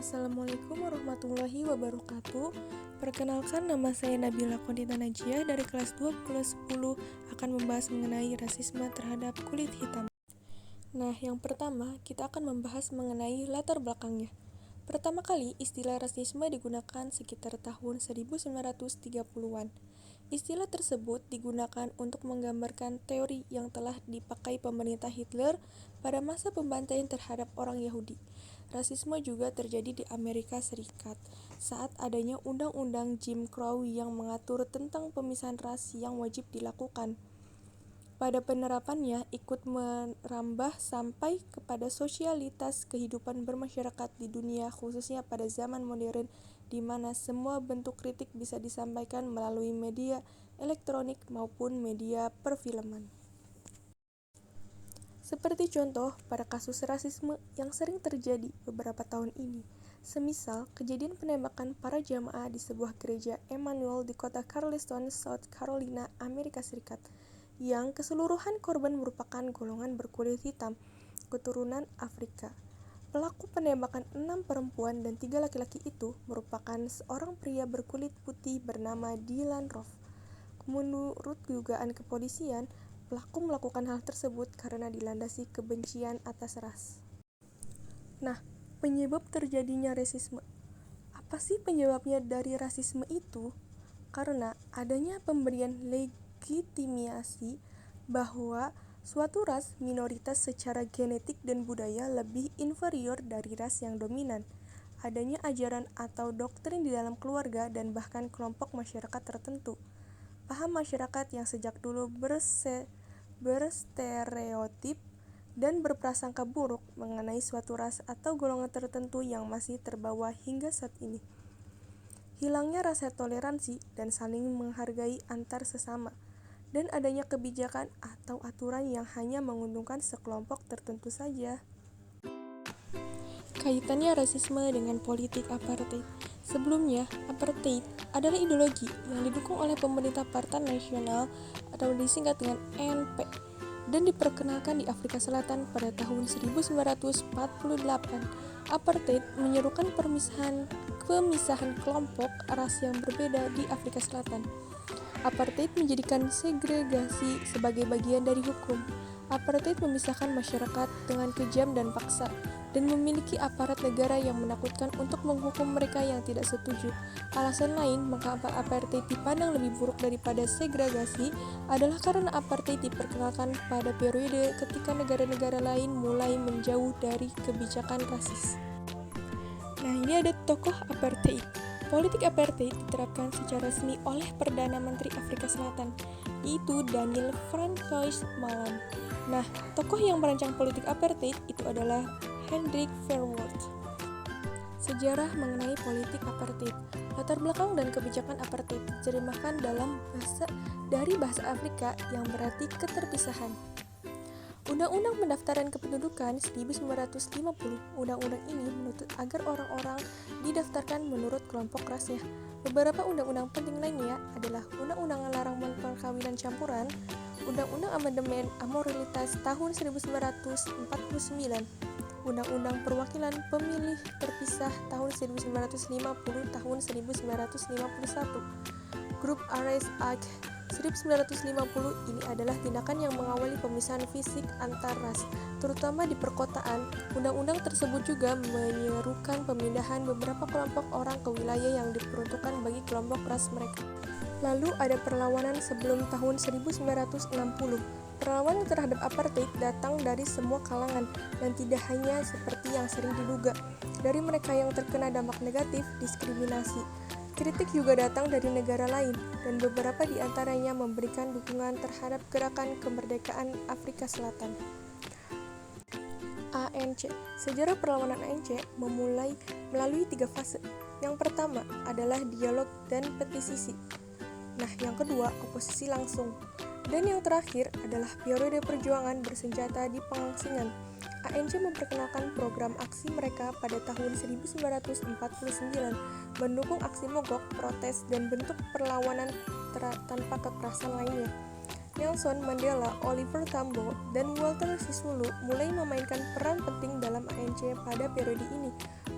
Assalamualaikum warahmatullahi wabarakatuh. Perkenalkan, nama saya Nabila Kondita Najiah dari kelas 2/10 akan membahas mengenai rasisme terhadap kulit hitam. Nah, yang pertama kita akan membahas mengenai latar belakangnya. Pertama kali istilah rasisme digunakan sekitar tahun 1930-an. Istilah tersebut digunakan untuk menggambarkan teori yang telah dipakai pemerintah Hitler pada masa pembantaian terhadap orang Yahudi. Rasisme juga terjadi di Amerika Serikat saat adanya Undang-Undang Jim Crow yang mengatur tentang pemisahan ras yang wajib dilakukan. Pada penerapannya ikut merambah sampai kepada sosialitas kehidupan bermasyarakat di dunia, khususnya pada zaman modern di mana semua bentuk kritik bisa disampaikan melalui media elektronik maupun media perfilman. Seperti contoh pada kasus rasisme yang sering terjadi beberapa tahun ini, semisal kejadian penembakan para jamaah di sebuah gereja Emmanuel di kota Charleston, South Carolina, Amerika Serikat, yang keseluruhan korban merupakan golongan berkulit hitam, keturunan Afrika. Pelaku penembakan 6 perempuan dan 3 laki-laki itu merupakan seorang pria berkulit putih bernama Dylan Roof. Menurut dugaan kepolisian, pelaku melakukan hal tersebut karena dilandasi kebencian atas ras. Nah, penyebab terjadinya rasisme. Apa sih penyebabnya dari rasisme itu? Karena adanya pemberian legitimasi bahwa suatu ras minoritas secara genetik dan budaya lebih inferior dari ras yang dominan. Adanya ajaran atau doktrin di dalam keluarga dan bahkan kelompok masyarakat tertentu. Paham masyarakat yang sejak dulu berstereotip dan berprasangka buruk mengenai suatu ras atau golongan tertentu yang masih terbawa hingga saat ini. Hilangnya rasa toleransi dan saling menghargai antar sesama, dan adanya kebijakan atau aturan yang hanya menguntungkan sekelompok tertentu saja. Kaitannya rasisme dengan politik apartheid. Sebelumnya, apartheid adalah ideologi yang didukung oleh pemerintah Partai Nasional atau disingkat dengan ANC dan diperkenalkan di Afrika Selatan pada tahun 1948. Apartheid menyerukan pemisahan kelompok ras yang berbeda di Afrika Selatan. Apartheid menjadikan segregasi sebagai bagian dari hukum. Apartheid memisahkan masyarakat dengan kejam dan paksa, dan memiliki aparat negara yang menakutkan untuk menghukum mereka yang tidak setuju. Alasan lain mengapa apartheid dipandang lebih buruk daripada segregasi adalah karena apartheid diperkenalkan pada periode ketika negara-negara lain mulai menjauh dari kebijakan rasis. Nah, ini ada tokoh apartheid. Politik apartheid diterapkan secara resmi oleh Perdana Menteri Afrika Selatan, yaitu Daniel Francois Malan. Nah, tokoh yang merancang politik apartheid itu adalah Hendrik Verwoerd. Sejarah mengenai politik apartheid. Latar belakang dan kebijakan apartheid diterjemahkan dari bahasa Afrika yang berarti keterpisahan. Undang-Undang Pendaftaran Kependudukan 1950, undang-undang ini menuntut agar orang-orang didaftarkan menurut kelompok rasnya. Beberapa undang-undang penting lainnya adalah Undang-Undang Larangan Perkawinan Campuran, Undang-Undang Amandemen Amoralitas tahun 1949, Undang-Undang Perwakilan Pemilih Terpisah tahun 1950 tahun 1951, Group Arrest Act 1950 ini adalah tindakan yang mengawali pemisahan fisik antar ras, terutama di perkotaan. Undang-undang tersebut juga menyerukan pemindahan beberapa kelompok orang ke wilayah yang diperuntukkan bagi kelompok ras mereka. Lalu ada perlawanan sebelum tahun 1960. Perlawanan terhadap apartheid datang dari semua kalangan dan tidak hanya seperti yang sering diduga dari mereka yang terkena dampak negatif diskriminasi. Kritik juga datang dari negara lain, dan beberapa di antaranya memberikan dukungan terhadap gerakan kemerdekaan Afrika Selatan. ANC. Sejarah perlawanan ANC memulai melalui 3 fase. Yang pertama adalah dialog dan petisi. Nah, yang kedua oposisi langsung. Dan yang terakhir adalah periode perjuangan bersenjata di pengangsingan. ANC memperkenalkan program aksi mereka pada tahun 1949, mendukung aksi mogok, protes, dan bentuk perlawanan tanpa kekerasan lainnya. Nelson Mandela, Oliver Tambo, dan Walter Sisulu mulai memainkan peran penting dalam ANC pada periode ini.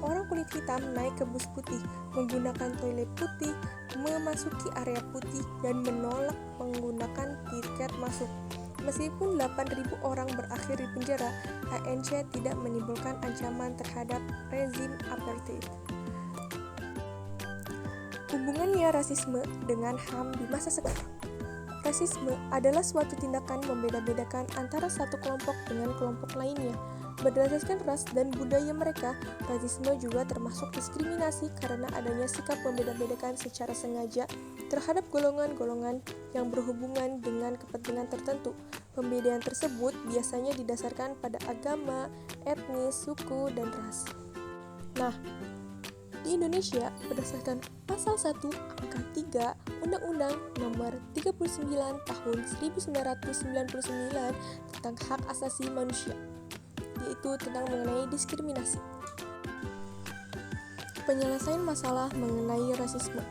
Orang kulit kulit hitam naik ke bus putih, menggunakan toilet putih, memasuki area putih, dan menolak menggunakan tiket masuk. Meskipun 8.000 orang berakhir di penjara, ANC tidak menimbulkan ancaman terhadap rezim apartheid. Hubungannya rasisme dengan HAM di masa sekarang. Rasisme adalah suatu tindakan membeda-bedakan antara satu kelompok dengan kelompok lainnya. Berdasarkan ras dan budaya mereka, rasisme juga termasuk diskriminasi karena adanya sikap membeda-bedakan secara sengaja terhadap golongan-golongan yang berhubungan dengan kepentingan tertentu. Pembedaan tersebut biasanya didasarkan pada agama, etnis, suku, dan ras. Nah, di Indonesia, berdasarkan Pasal 1 Angka 3 Undang-Undang Nomor 39 Tahun 1999 tentang Hak Asasi Manusia, yaitu tentang mengenai diskriminasi. Penyelesaian masalah mengenai rasisme.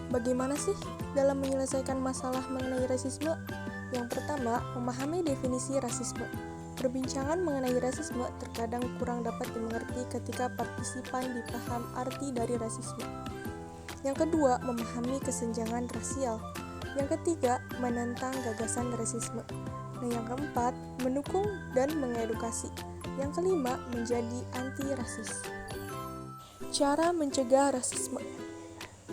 Bagaimana sih dalam menyelesaikan masalah mengenai rasisme? Yang pertama, memahami definisi rasisme. Perbincangan mengenai rasisme terkadang kurang dapat dimengerti ketika partisipan dipaham arti dari rasisme. Yang kedua, memahami kesenjangan rasial. Yang ketiga, menentang gagasan rasisme. Nah, yang keempat, mendukung dan mengedukasi. Yang kelima, menjadi anti-rasis. Cara mencegah rasisme.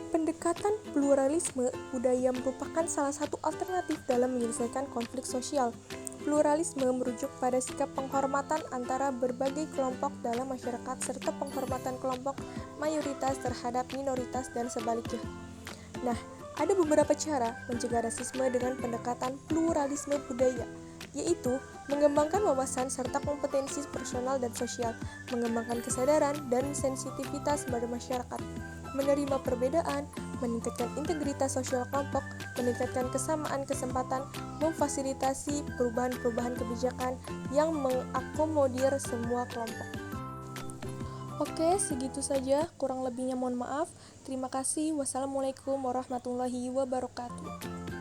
Pendekatan pluralisme budaya merupakan salah satu alternatif dalam menyelesaikan konflik sosial. Pluralisme merujuk pada sikap penghormatan antara berbagai kelompok dalam masyarakat serta penghormatan kelompok mayoritas terhadap minoritas dan sebaliknya. Nah, ada beberapa cara mencegah rasisme dengan pendekatan pluralisme budaya, yaitu mengembangkan wawasan serta kompetensi personal dan sosial, mengembangkan kesadaran dan sensitivitas pada masyarakat, menerima perbedaan, meningkatkan integritas sosial kelompok, meningkatkan kesamaan kesempatan, memfasilitasi perubahan-perubahan kebijakan yang mengakomodir semua kelompok. Oke, segitu saja. Kurang lebihnya mohon maaf. Terima kasih. Wassalamualaikum warahmatullahi wabarakatuh.